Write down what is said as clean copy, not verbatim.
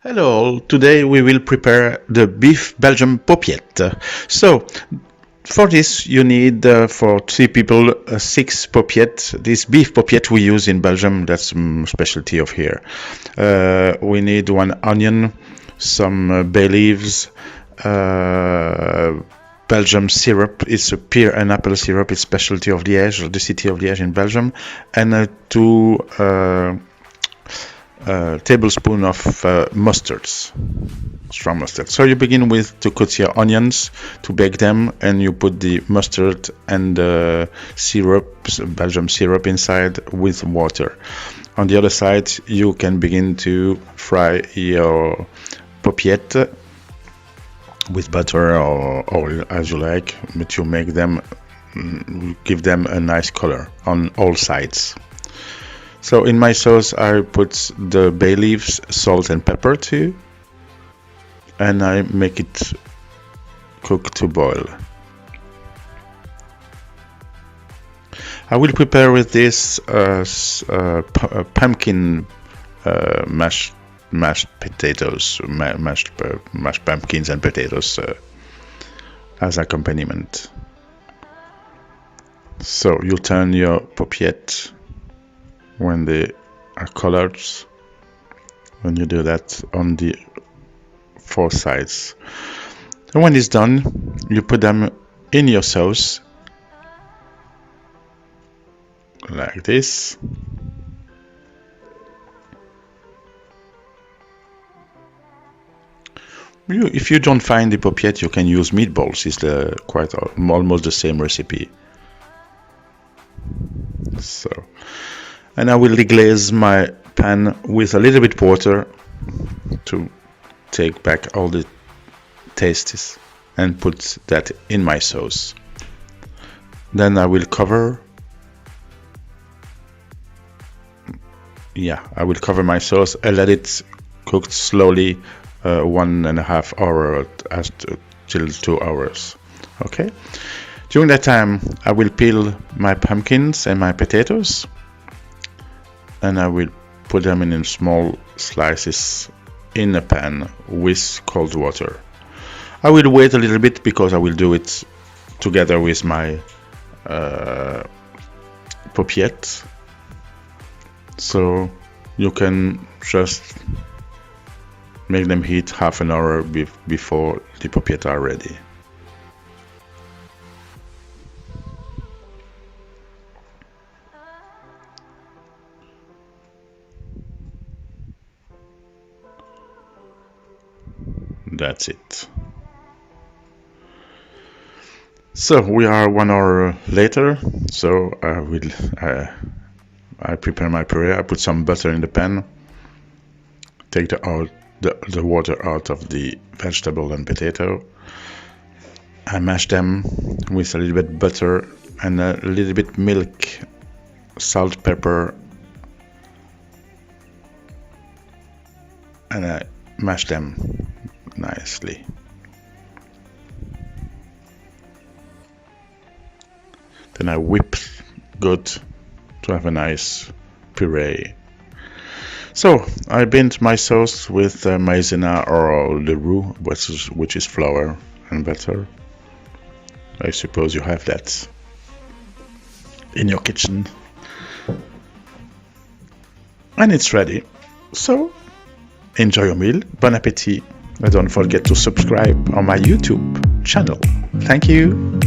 Hello all, today we will prepare the beef Belgian paupiette. So, for this you need for 3 people 6 paupiettes. This beef paupiette we use in Belgium, that's a specialty of here. We need 1 onion, some bay leaves, Belgium syrup, it's a pear and apple syrup, it's specialty of Liège, the city of Liège in Belgium, and 2 tablespoon of mustards, strong mustard. So you begin with to cut your onions, to bake them, and you put the mustard and syrup, Belgium syrup inside with water. On the other side, you can begin to fry your paupiette with butter or oil as you like, but you make them, give them a nice color on all sides. So in my sauce I put the bay leaves, salt and pepper too, and I make it cook to boil. I will prepare with this pumpkin mashed potatoes, mashed pumpkins and potatoes as accompaniment. So you turn your paupiette when they are colored, when you do that on the 4 sides. And when it's done, you put them in your sauce like this. If you don't find the paupiette, you can use meatballs. It's almost the same recipe. So, and I will deglaze my pan with a little bit water to take back all the tastes and put that in my sauce. Then I will cover. I will cover my sauce and let it cook slowly 1.5 hours till 2 hours. Okay. During that time, I will peel my pumpkins and my potatoes, and I will put them in small slices in a pan with cold water. I will wait a little bit because I will do it together with my paupiette. So you can just make them heat half an hour before the paupiette are ready. That's it. So we are 1 hour later. So I prepare my puree. I put some butter in the pan. Take the water out of the vegetable and potato. I mash them with a little bit butter and a little bit milk, salt, pepper, and I mash them nicely. Then I whip good to have a nice puree. So I bind my sauce with maizena or the roux, which is flour and butter. I suppose you have that in your kitchen. And it's ready. So enjoy your meal. Bon appétit. And don't forget to subscribe on my YouTube channel. Thank you.